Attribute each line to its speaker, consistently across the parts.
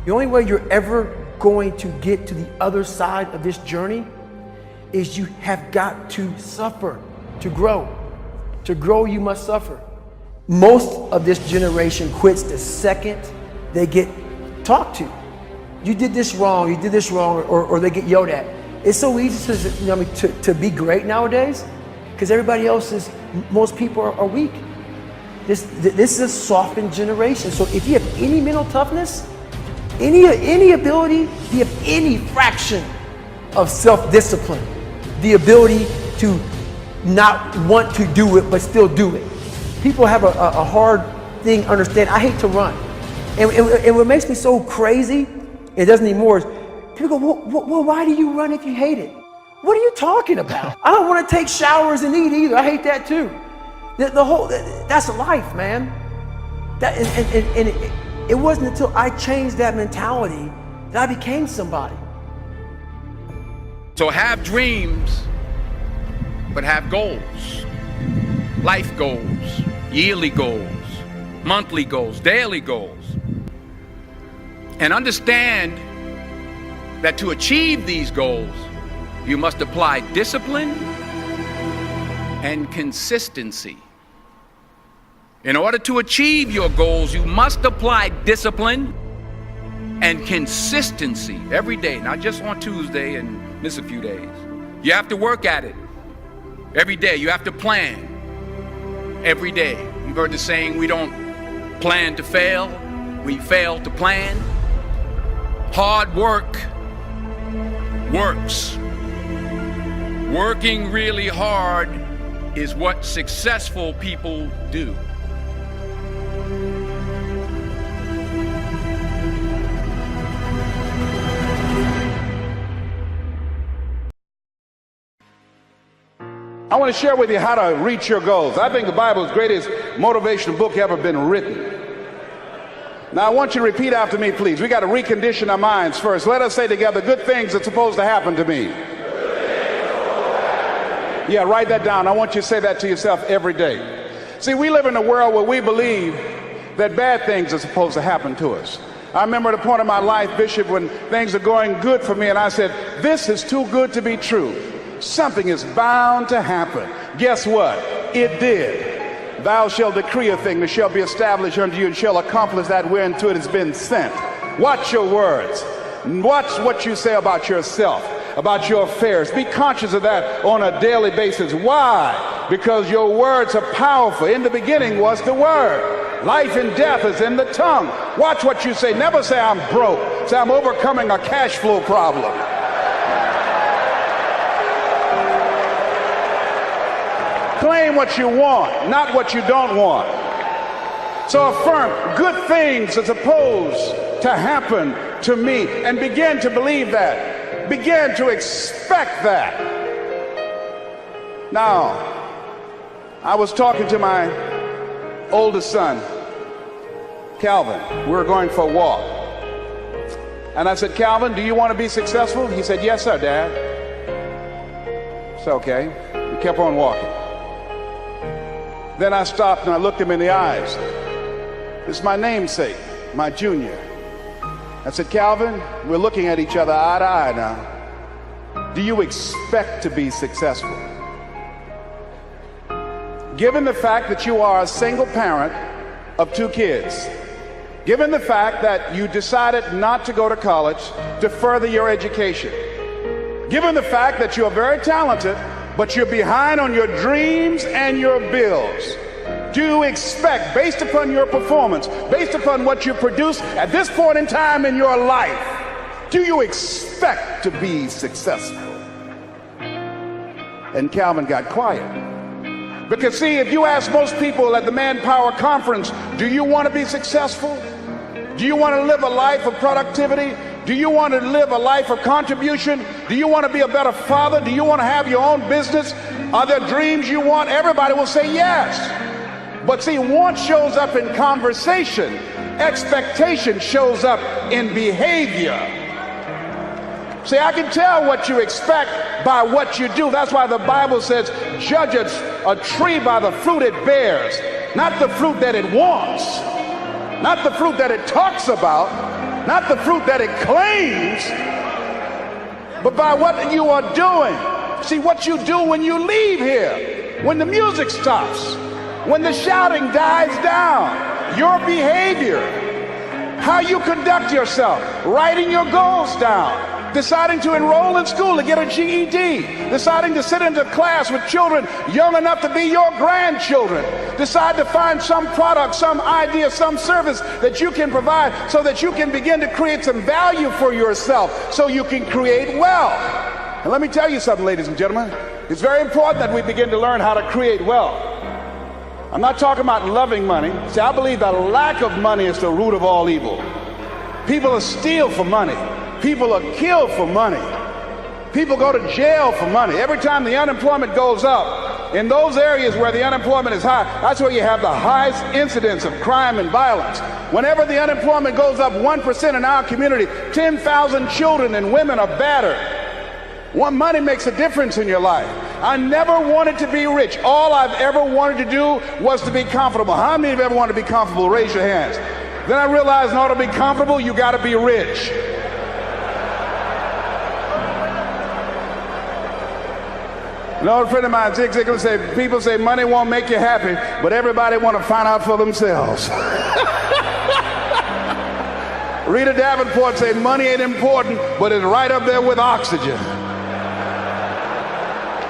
Speaker 1: The only way you're ever going to get to the other side of this journey is you have got to suffer to grow. To grow, you must suffer. Most of this generation quits the second they get talked to. You did this wrong, or they get yelled at. It's so easy to be great nowadays because everybody else is, most people are weak. This is a softened generation. So if you have any mental toughness, any ability, if you have any fraction of self-discipline, the ability to not want to do it but still do it. People have a hard thing understand. I hate to run. And what makes me so crazy, it doesn't anymore, is people go, well, why do you run if you hate it? What are you talking about? I don't want to take showers and eat either. I hate that too. That's life, man. It wasn't until I changed that mentality that I became somebody.
Speaker 2: So have dreams, but have goals. Life goals, yearly goals, monthly goals, daily goals. And understand that to achieve these goals, you must apply discipline and consistency. In order to achieve your goals, you must apply discipline and consistency every day, not just on Tuesday and miss a few days. You have to work at it every day. You have to plan every day. You've heard the saying, we don't plan to fail, we fail to plan. Hard work works. Working really hard is what successful people do.
Speaker 3: I want to share with you how to reach your goals. I think the Bible is the greatest motivational book ever been written. Now I want you to repeat after me, please. We got to recondition our minds first. Let us say together, good things are supposed to happen to me. Yeah, write that down. I want you to say that to yourself every day. See, we live in a world where we believe that bad things are supposed to happen to us. I remember at a point in my life, Bishop, when things are going good for me, and I said, this is too good to be true. Something is bound to happen. Guess what? It did. Thou shalt decree a thing that shall be established unto you and shall accomplish that whereunto it has been sent. Watch your words. Watch what you say about yourself, about your affairs. Be conscious of that on a daily basis. Why? Because your words are powerful. In the beginning was the Word. Life and death is in the tongue. Watch what you say. Never say I'm broke. Say I'm overcoming a cash flow problem. Claim what you want, not what you don't want. So affirm, good things are supposed to happen to me, and begin to believe that. Begin to expect that. Now, I was talking to my oldest son, Calvin. We were going for a walk. And I said, Calvin, do you want to be successful? He said, yes, sir, Dad. It's okay. We kept on walking. Then I stopped and I looked him in the eyes. It's my namesake, my junior. I said, Calvin, we're looking at each other eye to eye now. Do you expect to be successful? Given the fact that you are a single parent of 2 kids, given the fact that you decided not to go to college to further your education, given the fact that you are very talented, but you're behind on your dreams and your bills, do you expect, based upon your performance, based upon what you produce at this point in time in your life, do you expect to be successful? And Calvin got quiet. Because see, if you ask most people at the Manpower Conference, do you want to be successful? Do you want to live a life of productivity? Do you want to live a life of contribution? Do you want to be a better father? Do you want to have your own business? Are there dreams you want? Everybody will say yes. But see, want shows up in conversation. Expectation shows up in behavior. See, I can tell what you expect by what you do. That's why the Bible says, judge a tree by the fruit it bears, not the fruit that it wants, not the fruit that it talks about, not the fruit that it claims, but by what you are doing. See, what you do when you leave here, when the music stops, when the shouting dies down, your behavior, how you conduct yourself, writing your goals down, deciding to enroll in school to get a GED, deciding to sit into class with children young enough to be your grandchildren, decide to find some product, some idea, some service that you can provide so that you can begin to create some value for yourself so you can create wealth. And let me tell you something, ladies and gentlemen, it's very important that we begin to learn how to create wealth. I'm not talking about loving money. See, I believe that lack of money is the root of all evil. People are steal for money. People are killed for money. People go to jail for money. Every time the unemployment goes up, in those areas where the unemployment is high, that's where you have the highest incidence of crime and violence. Whenever the unemployment goes up 1% in our community, 10,000 children and women are battered. Money makes a difference in your life. I never wanted to be rich. All I've ever wanted to do was to be comfortable. How many of you ever wanted to be comfortable? Raise your hands. Then I realized in order to be comfortable, you got to be rich. An old friend of mine, Zig Ziglar, said, people say money won't make you happy, but everybody want to find out for themselves. Rita Davenport said money ain't important, but it's right up there with oxygen.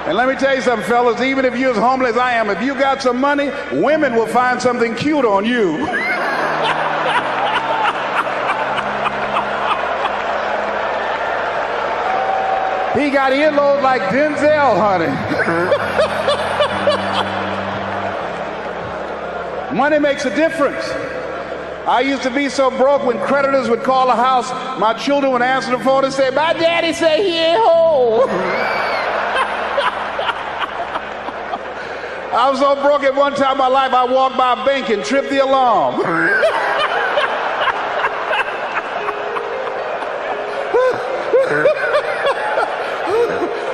Speaker 3: And let me tell you something, fellas, even if you're as homeless as I am, if you got some money, women will find something cute on you. He got earlobes like Denzel, honey. Money makes a difference. I used to be so broke when creditors would call the house, my children would answer the phone and say, my daddy say he ain't home. I was so broke at one time in my life, I walked by a bank and tripped the alarm.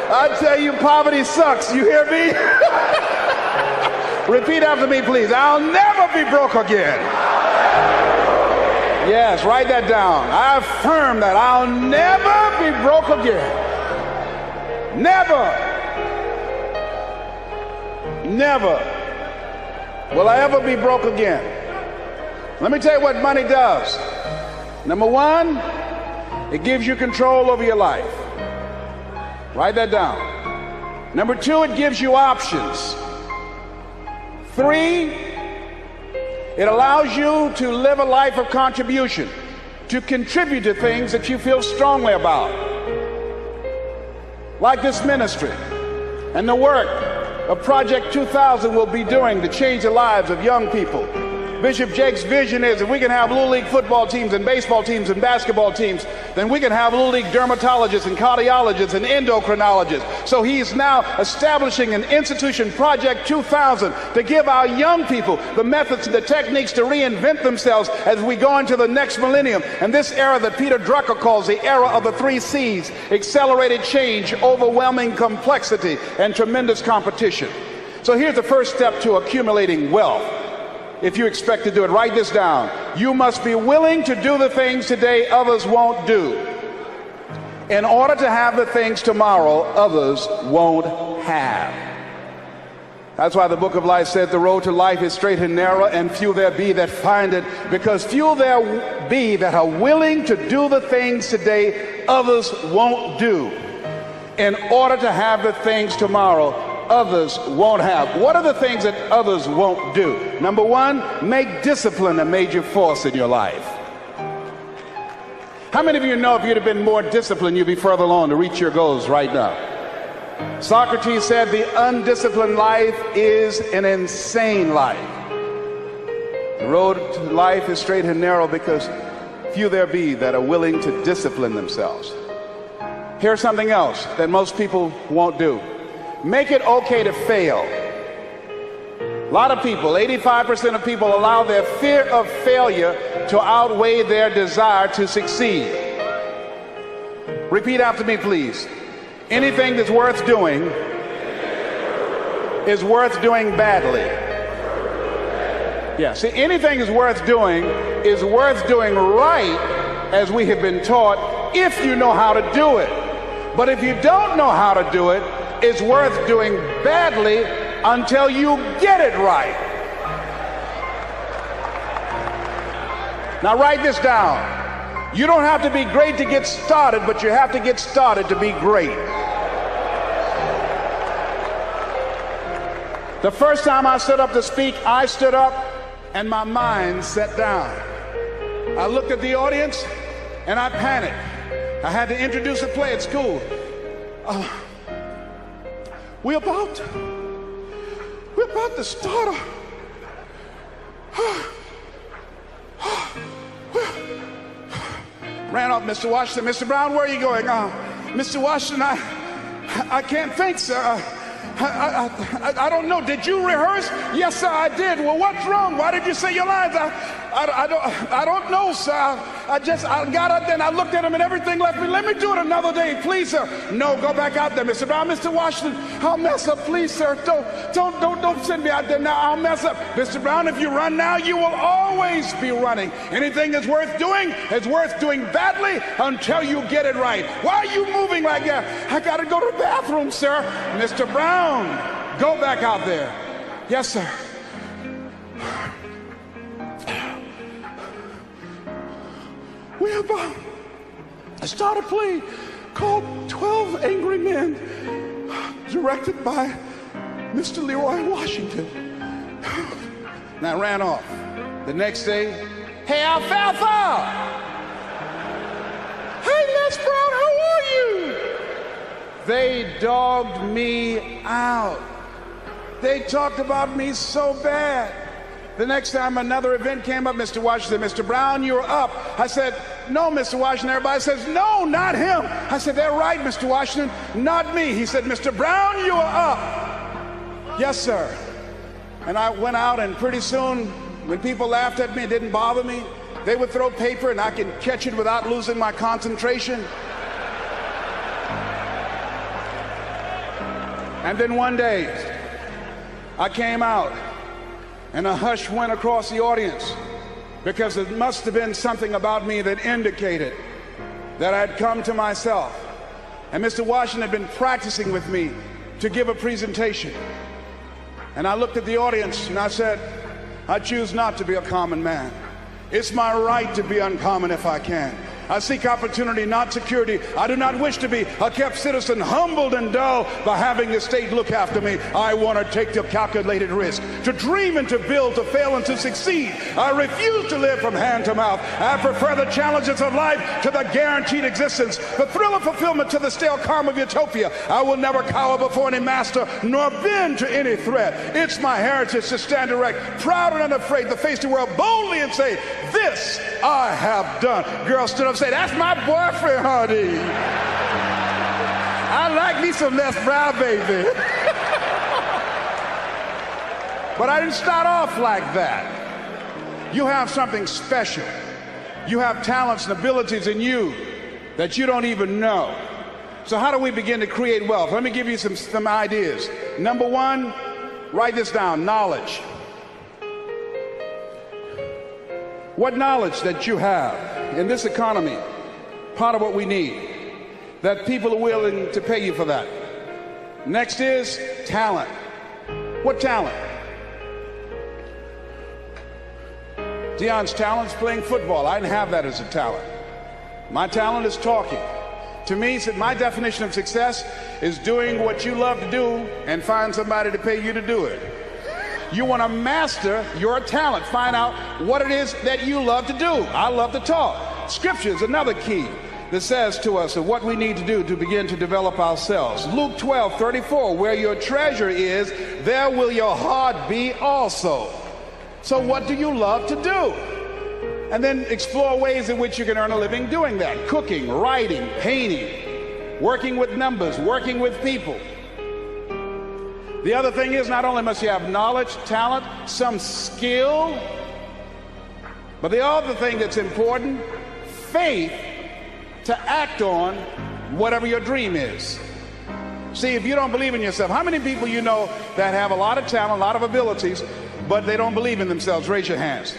Speaker 3: I tell you, poverty sucks. You hear me? Repeat after me, please. I'll never be broke again. Yes, write that down. I affirm that I'll never be broke again. Never. Never will I ever be broke again. Let me tell you what money does. Number one, it gives you control over your life. Write that down. Number two, it gives you options. Three, it allows you to live a life of contribution, to contribute to things that you feel strongly about. Like this ministry and the work of Project 2000 will be doing to change the lives of young people. Bishop Jake's vision is if we can have Little League football teams and baseball teams and basketball teams, then we can have Little League dermatologists and cardiologists and endocrinologists. So he's now establishing an institution, Project 2000, to give our young people the methods and the techniques to reinvent themselves as we go into the next millennium. And this era that Peter Drucker calls the era of the 3 C's, accelerated change, overwhelming complexity, and tremendous competition. So here's the first step to accumulating wealth. If you expect to do it, write this down. You must be willing to do the things today others won't do, in order to have the things tomorrow others won't have. That's why the book of life said the road to life is straight and narrow, and few there be that find it, because few there be that are willing to do the things today others won't do, in order to have the things tomorrow others won't have. What are the things that others won't do? Number one, make discipline a major force in your life. How many of you know if you'd have been more disciplined, you'd be further along to reach your goals right now? Socrates said the undisciplined life is an insane life. The road to life is straight and narrow because few there be that are willing to discipline themselves. Here's something else that most people won't do. Make it okay to fail. A lot of people, 85% of people, allow their fear of failure to outweigh their desire to succeed. Repeat after me, please. Anything that's worth doing is worth doing badly. Yeah, see, anything is worth doing right as we have been taught, if you know how to do it. But if you don't know how to do it, it's worth doing badly until you get it right. Now write this down. You don't have to be great to get started, but you have to get started to be great. The first time I stood up to speak, I stood up and my mind sat down. I looked at the audience and I panicked. I had to introduce a play at school. We're about to start ran off, Mr. Washington. Mr. Brown, where are you going? Mr. Washington, I can't think, sir. I don't know. Did you rehearse? Yes, sir, I did. Well, what's wrong? Why did you say your lines? I don't know, sir. I got up there and I looked at him and everything left me. Let me do it another day, please, sir. No, go back out there, Mr. Brown. Mr. Washington, I'll mess up, please, sir. Don't send me out there now. I'll mess up. Mr. Brown, if you run now, you will always be running. Anything that's worth doing is worth doing badly until you get it right. Why are you moving like that? I got to go to the bathroom, sir. Mr. Brown, go back out there. Yes, sir. We're about to start a play called 12 Angry Men, directed by Mr. Leroy Washington. And I ran off. The next day, hey, Alfalfa! Hey, Les Brown, how are you? They dogged me out. They talked about me so bad. The next time another event came up, Mr. Washington, Mr. Brown, you're up. I said, no, Mr. Washington. Everybody says, no, not him. I said, they're right, Mr. Washington, not me. He said, Mr. Brown, you are up. Yes, sir. And I went out, and pretty soon, when people laughed at me, it didn't bother me. They would throw paper, and I could catch it without losing my concentration. And then one day, I came out, and a hush went across the audience, because it must have been something about me that indicated that I'd come to myself. And Mr. Washington had been practicing with me to give a presentation. And I looked at the audience and I said, I choose not to be a common man. It's my right to be uncommon if I can. I seek opportunity, not security. I do not wish to be a kept citizen, humbled and dull by having the state look after me. I want to take the calculated risk, to dream and to build, to fail and to succeed. I refuse to live from hand to mouth. I prefer the challenges of life to the guaranteed existence, the thrill of fulfillment to the stale calm of utopia. I will never cower before any master, nor bend to any threat. It's my heritage to stand erect, proud and unafraid, to face the world boldly and say, this I have done. Girl stood up and said, that's my boyfriend, honey. I like me some Les Brown, baby. But I didn't start off like that. You have something special. You have talents and abilities in you that you don't even know. So how do we begin to create wealth? Let me give you some ideas. Number one, write this down, knowledge. What knowledge that you have in this economy, part of what we need, that people are willing to pay you for that. Next is talent. What talent? Dion's talent is playing football. I didn't have that as a talent. My talent is talking. To me, my definition of success is doing what you love to do and find somebody to pay you to do it. You want to master your talent. Find out what it is that you love to do. I love to talk. Scripture is another key that says to us of what we need to do to begin to develop ourselves. Luke 12:34, where your treasure is, there will your heart be also. So what do you love to do? And then explore ways in which you can earn a living doing that. Cooking, writing, painting, working with numbers, working with people. The other thing is, not only must you have knowledge, talent, some skill, but the other thing that's important, faith to act on whatever your dream is. See, if you don't believe in yourself, how many people you know that have a lot of talent, a lot of abilities, but they don't believe in themselves? Raise your hands.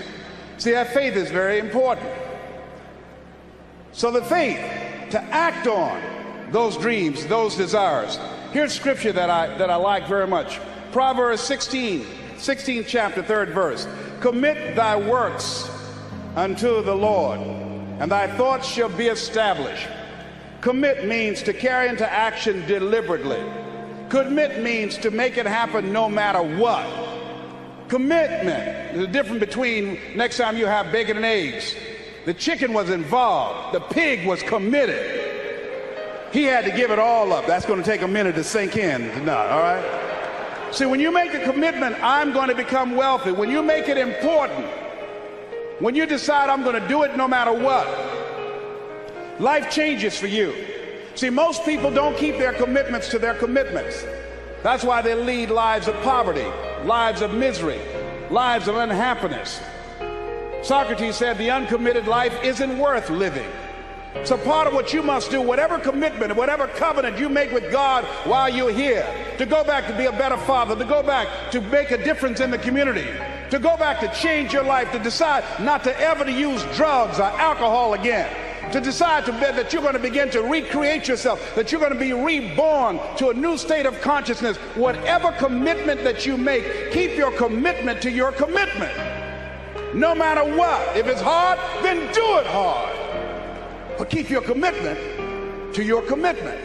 Speaker 3: See, that faith is very important. So the faith to act on those dreams, those desires. Here's scripture that I like very much. Proverbs 16th chapter, 3rd verse. Commit thy works unto the Lord, and thy thoughts shall be established. Commit means to carry into action deliberately. Commit means to make it happen no matter what. Commitment. There's a difference between next time you have bacon and eggs. The chicken was involved. The pig was committed. He had to give it all up. That's going to take a minute to sink in tonight, all right? See, when you make a commitment, I'm going to become wealthy. When you make it important, when you decide I'm going to do it no matter what, life changes for you. See, most people don't keep their commitments to their commitments. That's why they lead lives of poverty, lives of misery, lives of unhappiness. Socrates said the uncommitted life isn't worth living. So part of what you must do, whatever commitment, whatever covenant you make with God while you're here, to go back to be a better father, to go back to make a difference in the community, to go back to change your life, to decide not to ever to use drugs or alcohol again, to decide that you're going to begin to recreate yourself, that you're going to be reborn to a new state of consciousness. Whatever commitment that you make, keep your commitment to your commitment. No matter what. If it's hard, then do it hard. But keep your commitment to your commitment.